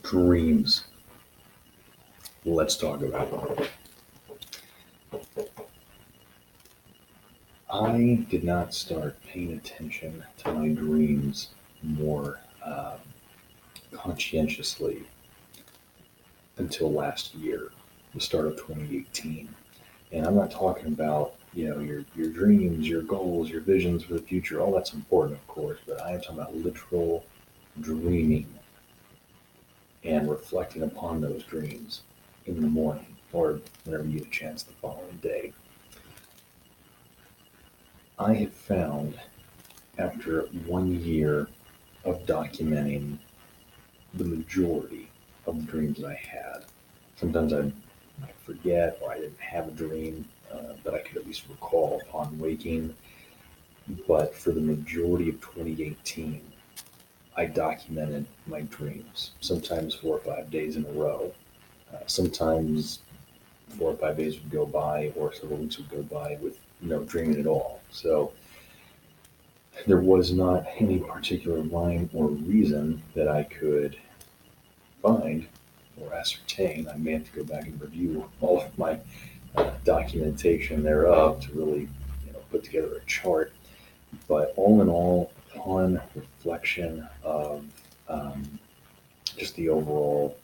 Dreams. Let's talk about it. I did not start paying attention to my dreams more conscientiously until last year, the start of 2018. And I'm not talking about your dreams, your goals, your visions for the future. All that's important, of course, but I am talking about literal dreaming and reflecting upon those dreams in the morning or whenever you get a chance the following day. I have found after 1 year of documenting the majority of the dreams that I had. Sometimes I might forget or I didn't have a dream that I could at least recall upon waking. But for the majority of 2018, I documented my dreams, sometimes 4 or 5 days in a row. Sometimes 4 or 5 days would go by or several weeks would go by with no dreaming at all. So there was not any particular rhyme or reason that I could find or ascertain. I may have to go back and review all of my documentation thereof to really, put together a chart. But all in all, upon reflection of just the overall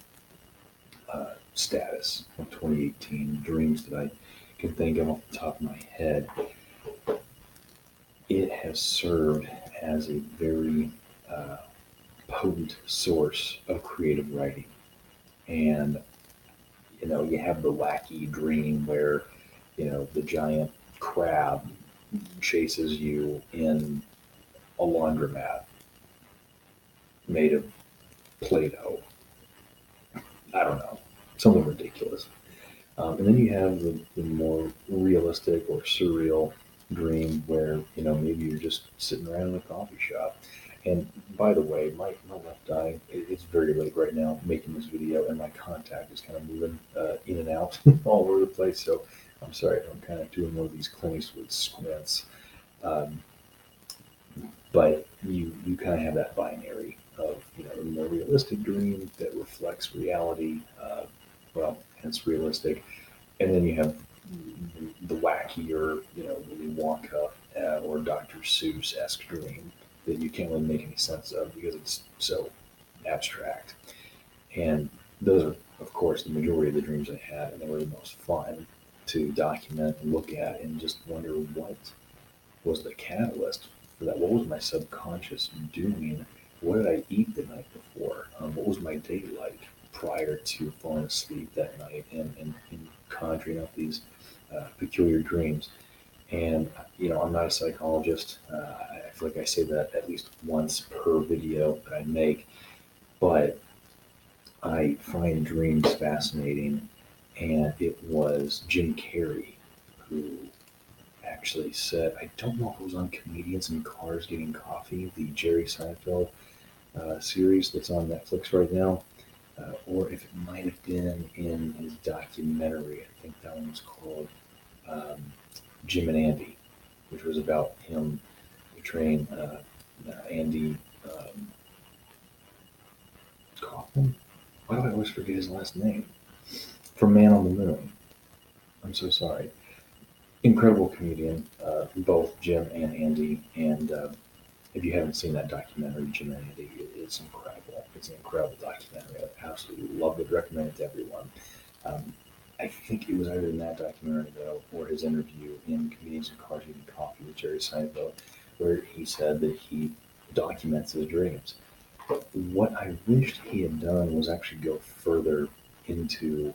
status of 2018 dreams that I can think of off the top of my head, it has served as a very potent source of creative writing. And you have the wacky dream where the giant crab chases you in a laundromat made of Play-Doh. I don't know, something ridiculous. And then you have the more realistic or surreal dream where maybe you're just sitting around in a coffee shop. And by the way, my left eye, it's very late right now making this video, and my contact is kind of moving in and out all over the place. So I'm sorry if I'm kind of doing one of these Clint Eastwood squints. Um, but you kind of have that binary of the more realistic dream that reflects reality. Well, hence realistic, and then you have the wackier, Willy Wonka or Dr. Seuss-esque dream that you can't really make any sense of because it's so abstract. And those are, of course, the majority of the dreams I had, and they were the most fun to document and look at and just wonder what was the catalyst for that. What was my subconscious doing? What did I eat the night before? What was my day like prior to falling asleep that night and conjuring up these peculiar dreams? And I'm not a psychologist. I feel like I say that at least once per video that I make, but I find dreams fascinating. And it was Jim Carrey who actually said, I don't know if it was on Comedians in Cars Getting Coffee, the Jerry Seinfeld series that's on Netflix right now, or if it might have been in his documentary. I think that one was called Jim and Andy, which was about him portraying Andy Kaufman. Why do I always forget his last name? From Man on the Moon. I'm so sorry. Incredible comedian, both Jim and Andy. And if you haven't seen that documentary, Jim and Andy, it's incredible. It's an incredible documentary. I absolutely love it. Recommend it to everyone. Um, I think it was either in that documentary though, or his interview in Comedians in Cars Getting Coffee with Jerry Seinfeld, where he said that he documents his dreams. What I wished he had done was actually go further into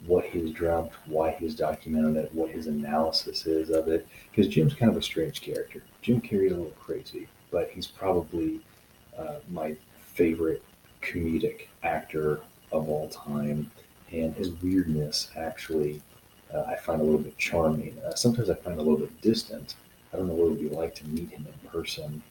what he's dreamt, why he's documented it, what his analysis is of it. Because Jim's kind of a strange character. Jim Carrey's a little crazy, but he's probably my favorite comedic actor of all time. And his weirdness actually, I find a little bit charming. Sometimes I find a little bit distant. I don't know what it would be like to meet him in person,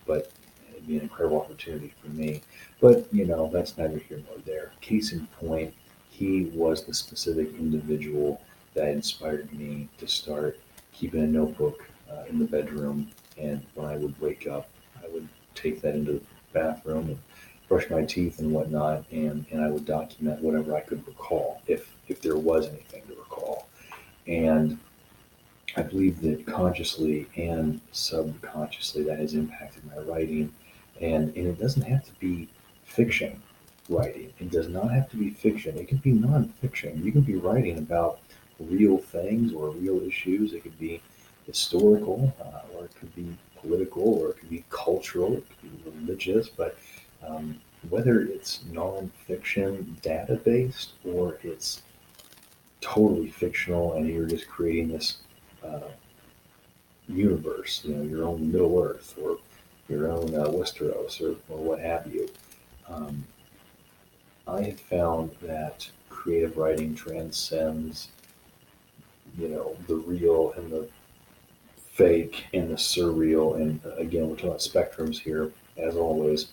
but it'd be an incredible opportunity for me. But, that's neither here nor there. Case in point, he was the specific individual that inspired me to start keeping a notebook in the bedroom. And when I would wake up, I would take that into the bathroom and brush my teeth and whatnot, and I would document whatever I could recall, if there was anything to recall. And I believe that consciously and subconsciously that has impacted my writing. And it doesn't have to be fiction writing. It does not have to be fiction. It can be nonfiction. You can be writing about real things or real issues. It could be historical, or it could be political, or it could be cultural, it could be religious. But whether it's nonfiction, data based, or it's totally fictional and you're just creating this uh, universe, your own Middle Earth or your own Westeros, or what have you. Um, I have found that creative writing transcends, the real and the fake and the surreal. And again, we're talking about spectrums here, as always.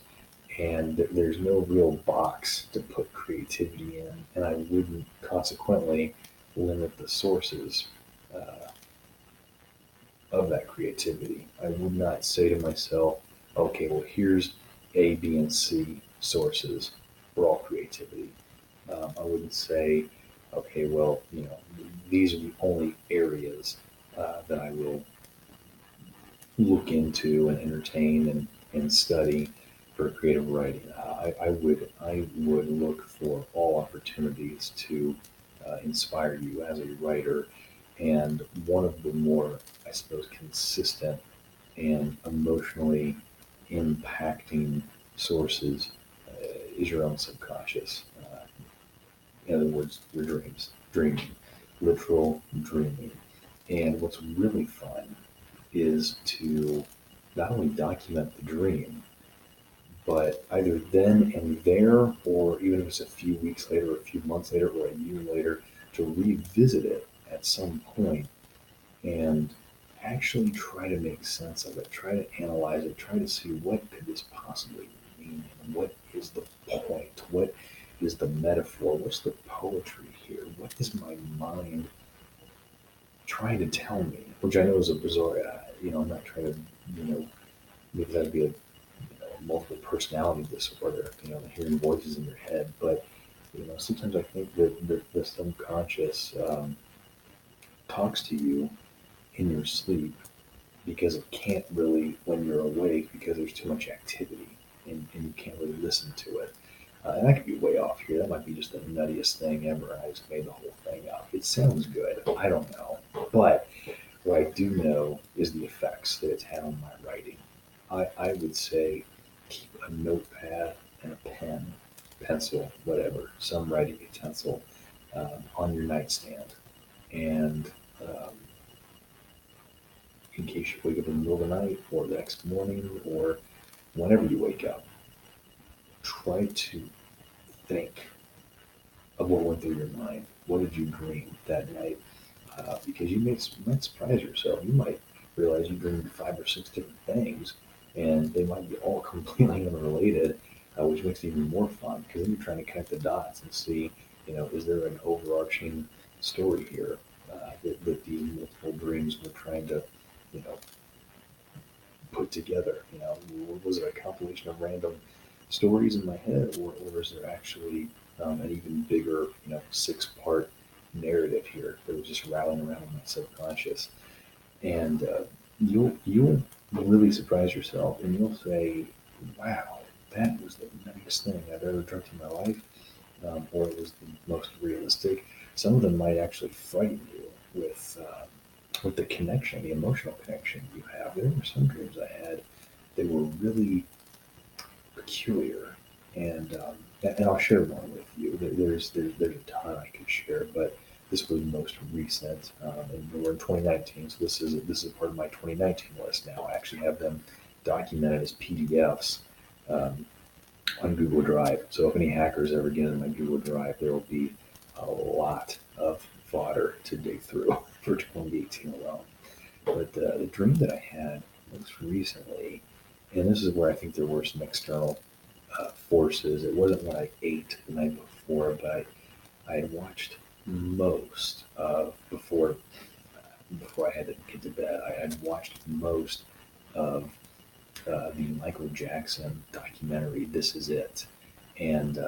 And there's no real box to put creativity in, and I wouldn't consequently limit the sources uh, of that creativity. I would not say to myself, okay, well, here's A, B, and C sources for all creativity. I wouldn't say, okay, well, these are the only areas that I will look into and entertain and study for creative writing. I would look for all opportunities to inspire you as a writer. And one of the more, I suppose, consistent and emotionally impacting sources is your own subconscious. In other words, your dreaming, literal dreaming. And what's really fun is to not only document the dream, but either then and there, or even if it's a few weeks later, or a few months later, or a year later, to revisit it at some point and actually try to make sense of it, try to analyze it, try to see what could this possibly mean, and what is the point, what is the metaphor, what's the poetry here, what is my mind trying to tell me, which I know is a bizarre, I'm not trying to, maybe that'd be a multiple personality disorder, hearing voices in your head. But sometimes I think that the subconscious talks to you in your sleep because it can't really when you're awake because there's too much activity, and you can't really listen to it. And I could be way off here. That might be just the nuttiest thing ever. I just made the whole thing up. It sounds good. I don't know. But what I do know is the effects that it's had on my writing. I would say keep a notepad and a pen, pencil, whatever, some writing utensil on your nightstand. And um, in case you wake up in the middle of the night or the next morning or whenever you wake up, try to think of what went through your mind. What did you dream that night? Because you might surprise yourself. You might realize you dreamed 5 or 6 different things, and they might be all completely unrelated, which makes it even more fun because then you're trying to connect the dots and see, is there an overarching story here that these multiple dreams were trying to, you know, put together? Was it a compilation of random stories in my head, or is there actually an even bigger, 6-part narrative here that was just rattling around in my subconscious? And you'll really surprise yourself, and you'll say, "Wow, that was the nuttiest thing I've ever dreamt in my life," or it was the most realistic. Some of them might actually frighten you with the connection, the emotional connection you have. There were some dreams I had that were really peculiar, and I'll share one with you. There's a ton I could share, but this was most recent, and we're in 2019, so this is part of my 2019 list now. I actually have them documented as PDFs um, on Google Drive. So if any hackers ever get into my Google Drive, there will be a lot of fodder to dig through for 2018 alone. But the dream that I had most recently, and this is where I think there were some external forces. It wasn't what I ate the night before, but I had watched most of before I had to get to bed. I had watched most of the Michael Jackson documentary, This Is It. And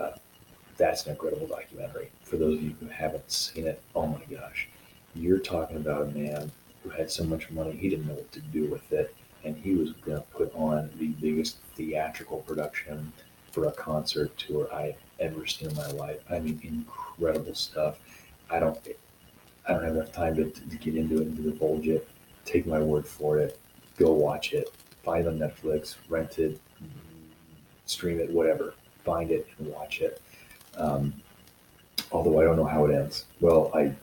that's an incredible documentary. For those of you who haven't seen it, oh my gosh, you're talking about a man who had so much money, he didn't know what to do with it. And he was going to put on the biggest theatrical production for a concert tour I ever seen in my life. I mean, incredible stuff. I don't, I don't have enough time to get into it and to divulge it. Take my word for it. Go watch it. Find it on Netflix, rent it, stream it, whatever. Find it and watch it. Um, Although I don't know how it ends. Well, I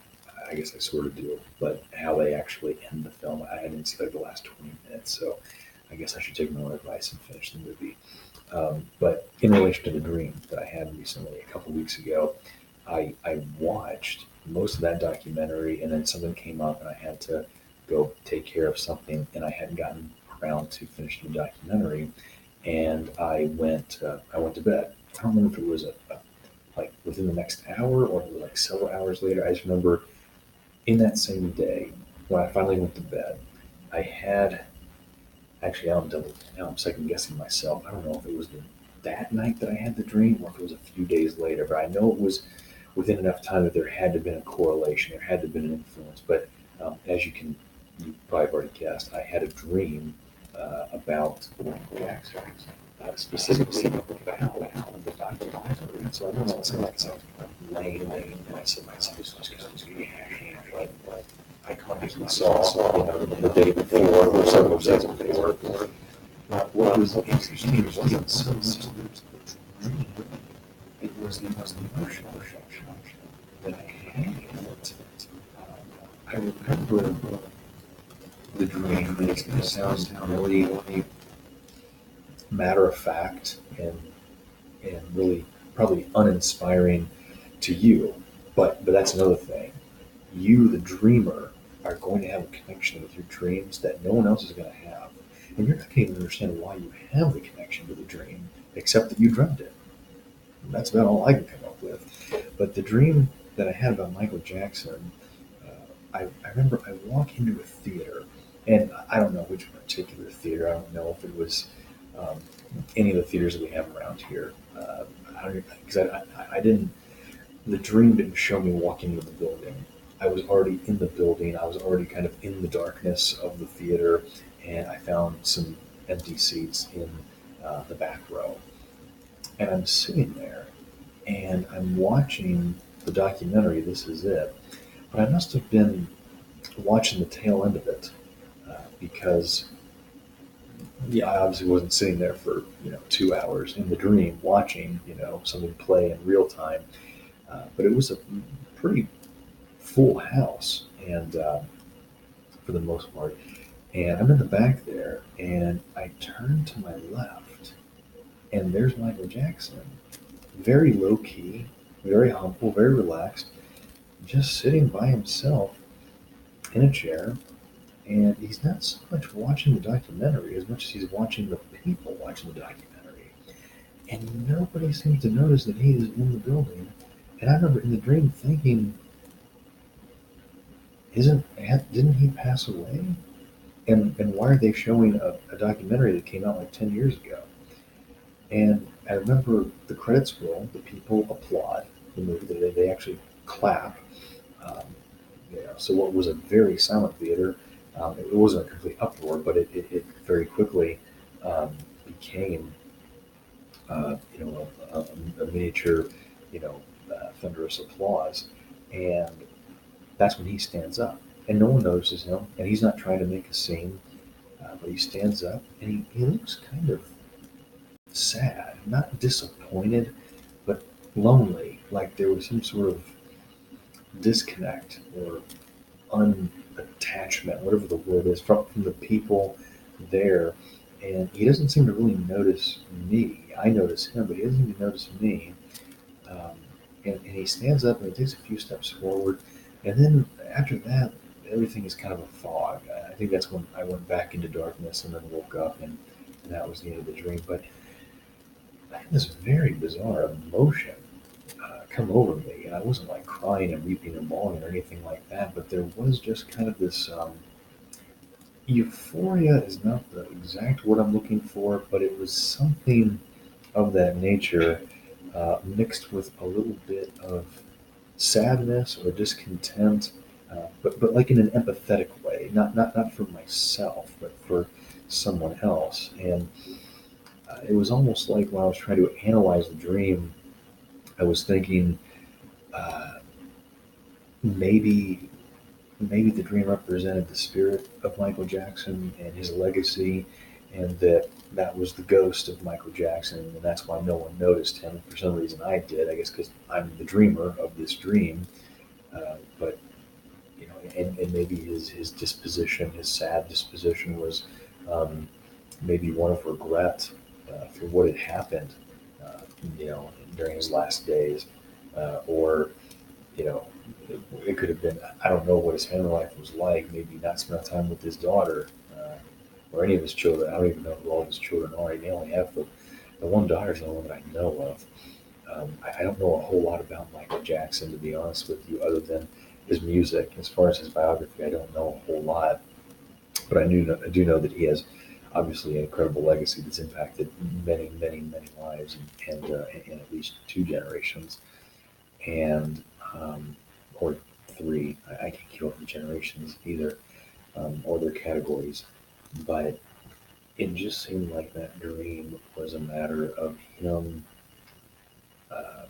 guess I sort of do, but how they actually end the film, I didn't see like the last 20 minutes, so I guess I should take my own advice and finish the movie. But in relation to the dream that I had recently, a couple weeks ago, I watched most of that documentary, and then something came up, and I had to go take care of something, and I hadn't gotten around to finishing the documentary, and I went to bed. I don't remember if it was like within the next hour or like several hours later. I just remember in that same day when I finally went to bed, I had actually now I'm second guessing myself. I don't know if it was that night that I had the dream or if it was a few days later, but I know it was within enough time that there had to have been a correlation, there had to have been an influence. But as you probably have already guessed, I had a dream about Michael Jackson, specifically about the documentary. So I know it sounds like something lame, and I said myself, this was kind of rehashing, but I consciously saw, the day before or several days before. But what was interesting wasn't so much the dream, it was the most emotional that I had in it. I remember the dream, and it's going to sound really matter of fact and really probably uninspiring to you. But that's another thing. You, the dreamer, are going to have a connection with your dreams that no one else is going to have. And you're not going to even understand why you have the connection to the dream, except that you dreamt it. And that's about all I can come up with. But the dream that I had about Michael Jackson, I remember I walk into a theater, and I don't know which particular theater. I don't know if it was um, any of the theaters that we have around here. Because I didn't, the dream didn't show me walking into the building. I was already in the building. I was already kind of in the darkness of the theater, and I found some empty seats in the back row. And I'm sitting there, and I'm watching the documentary. This Is It. But I must have been watching the tail end of it because yeah, I obviously wasn't sitting there for 2 hours in the dream watching something play in real time. But it was a pretty full house, and for the most part. And I'm in the back there, and I turn to my left, and there's Michael Jackson, very low key, very humble, very relaxed, just sitting by himself in a chair. And he's not so much watching the documentary as much as he's watching the people watching the documentary. And nobody seems to notice that he is in the building. And I remember in the dream thinking, didn't he pass away? And why are they showing a documentary that came out like 10 years ago? And I remember the credits roll, the people applaud the movie, they actually clap. Um, so what was a very silent theater, it wasn't a complete uproar, but it very quickly became, a miniature, thunderous applause. And that's when he stands up. And no one notices him, and he's not trying to make a scene, but he stands up, and he looks kind of sad, not disappointed, but lonely, like there was some sort of disconnect or unattachment, whatever the word is, from the people there. And he doesn't seem to really notice me. I notice him, but he doesn't even notice me. Um, and he stands up and he takes a few steps forward. And then after that, everything is kind of a fog. I think that's when I went back into darkness and then woke up, and that was the end of the dream. But I had this very bizarre emotion come over me. And I wasn't like crying and weeping and bawling or anything like that, but there was just kind of this Euphoria is not the exact word I'm looking for, but it was something of that nature, mixed with a little bit of sadness or discontent, but like in an empathetic way, not for myself, but for someone else. And it was almost like when I was trying to analyze the dream, I was thinking uh, maybe maybe the dream represented the spirit of Michael Jackson and his legacy, and that was the ghost of Michael Jackson, and that's why no one noticed him. For some reason, I did. I guess because I'm the dreamer of this dream. But and maybe his disposition, his sad disposition, was um, maybe one of regret for what had happened, uh, during his last days, or you know, it could have been, I don't know what his family life was like, maybe not spend time with his daughter, or any of his children. I don't even know who all of his children are. They only have the one daughter is the one that I know of. I don't know a whole lot about Michael Jackson, to be honest with you, other than his music. As far as his biography, I don't know a whole lot, but I do know that he has obviously an incredible legacy that's impacted many, many, many lives, and at least two generations, and or three. I can't keep up with generations either, or their categories, but it just seemed like that dream was a matter of him uh,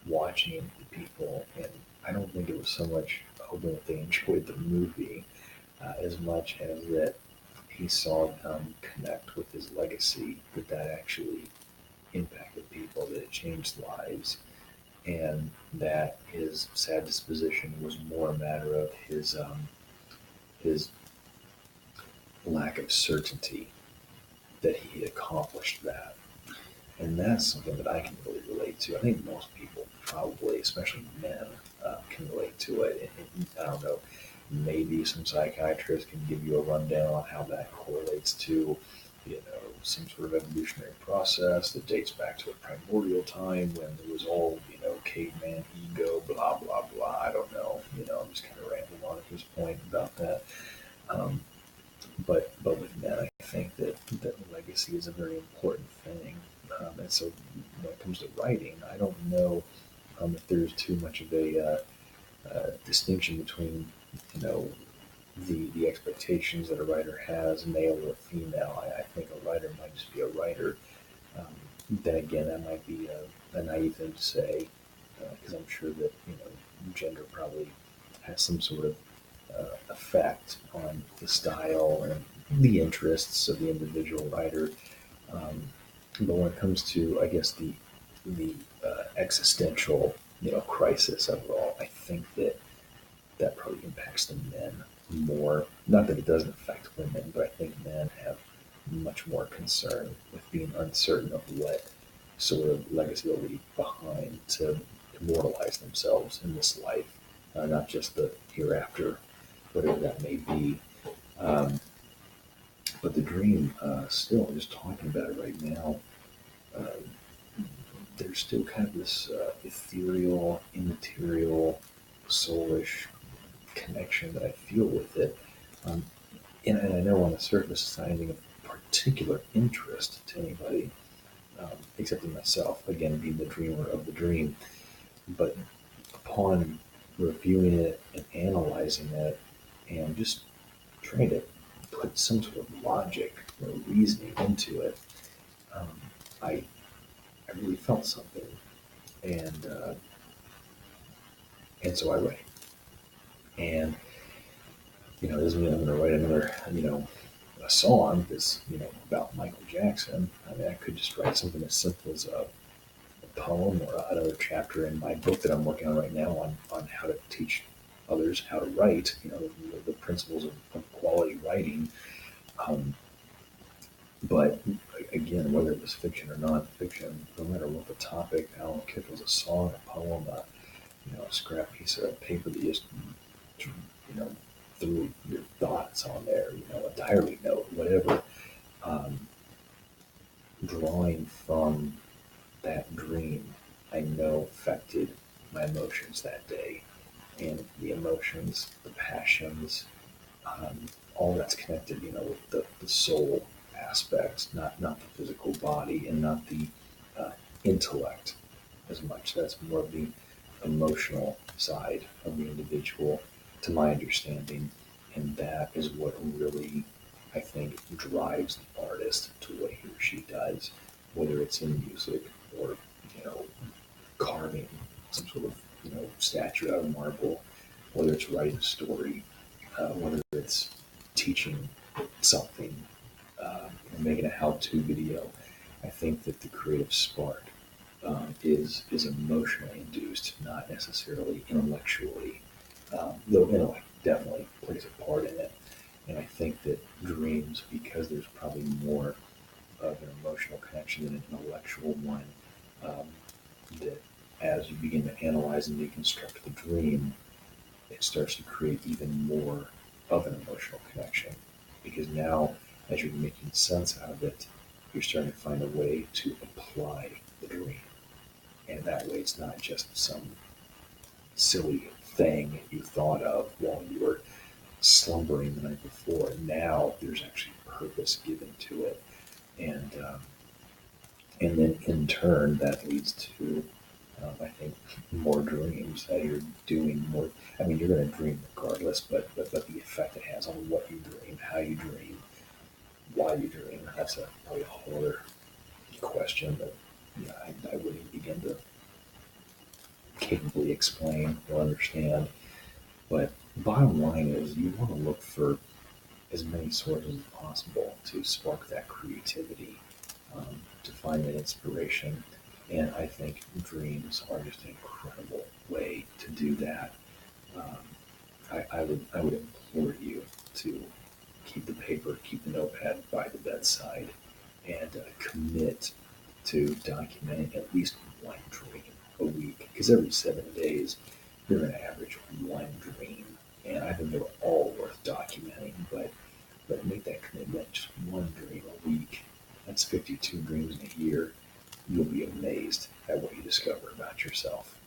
watching people, and I don't think it was so much hoping that they enjoyed the movie, as much as that he saw them connect with his legacy, that actually impacted people, that it changed lives, and that his sad disposition was more a matter of his lack of certainty that he had accomplished that. And that's something that I can really relate to. I think most people probably, especially men, can relate to it. And I don't know, maybe some psychiatrists can give you a rundown on how that correlates to, some sort of evolutionary process that dates back to a primordial time when there was all, caveman ego, blah, blah, blah. I don't know. I'm just kind of rambling on at this point about that. Um, but with men, I think that legacy is a very important thing. And so when it comes to writing, I don't know if there's too much of a distinction between you know the expectations that a writer has, male or female. I think a writer might just be a writer. Um, then again, that might be a naive thing to say, because I'm sure that gender probably has some sort of effect on the style and the interests of the individual writer. Um, but when it comes to, I guess, the existential, crisis of it all, I think that probably impacts the men more. Not that it doesn't affect women, but I think men have much more concern with being uncertain of what sort of legacy they'll leave behind to immortalize themselves in this life, not just the hereafter, whatever that may be. Um, but the dream, still, just talking about it right now, uh, there's still kind of this ethereal, immaterial, soulish connection that I feel with it. Um, and I know on the surface it's not anything of particular interest to anybody, except in myself, again, being the dreamer of the dream. But upon reviewing it and analyzing it and just trying to put some sort of logic or reasoning into it, um, I, I really felt something. And so I write. And it doesn't mean I'm going to write another, a song that's, about Michael Jackson. I mean, I could just write something as simple as a poem or another chapter in my book that I'm working on right now on how to teach others how to write, the principles of quality writing. Um, but again, whether it was fiction or non-fiction, no matter what the topic, I don't care if it was a song, a poem, a scrap piece of paper that you just, you know, threw your thoughts on there, a diary note, whatever, um, drawing from that dream, I know affected my emotions that day. And the emotions, the passions, all that's connected, with the soul aspect, not the physical body and not the uh, intellect as much. That's more of the emotional side of the individual, to my understanding. And that is what really, I think, drives the artist to what he or she does, whether it's in music or, you know, carving some sort of, statue out of marble, whether it's writing a story, whether it's teaching something, making a how-to video. I think that the creative spark is emotionally induced, not necessarily intellectually. Though intellect definitely plays a part in it. And I think that dreams, because there's probably more of an emotional connection than an intellectual one, um, that as you begin to analyze and deconstruct the dream, it starts to create even more of an emotional connection. Because now, as you're making sense out of it, you're starting to find a way to apply the dream. And that way, it's not just some silly thing you thought of while you were slumbering the night before. Now, there's actually purpose given to it. And then in turn, that leads to, I think, more dreams that you're doing more. I mean, you're going to dream regardless, but the effect it has on what you dream, how you dream, why you dream, that's probably a whole other question that, I wouldn't begin to capably explain or understand. But bottom line is, you want to look for as many sources as possible to spark that creativity, to find that inspiration. And I think dreams are just an incredible way to do that. Um, I would implore you to keep the paper, keep the notepad by the bedside, and commit to documenting at least one dream a week. Because every 7 days, you're going to average one dream, and I think they're all worth documenting. But make that commitment, just one dream a week. That's 52 dreams in a year. You'll be amazed at what you discover about yourself.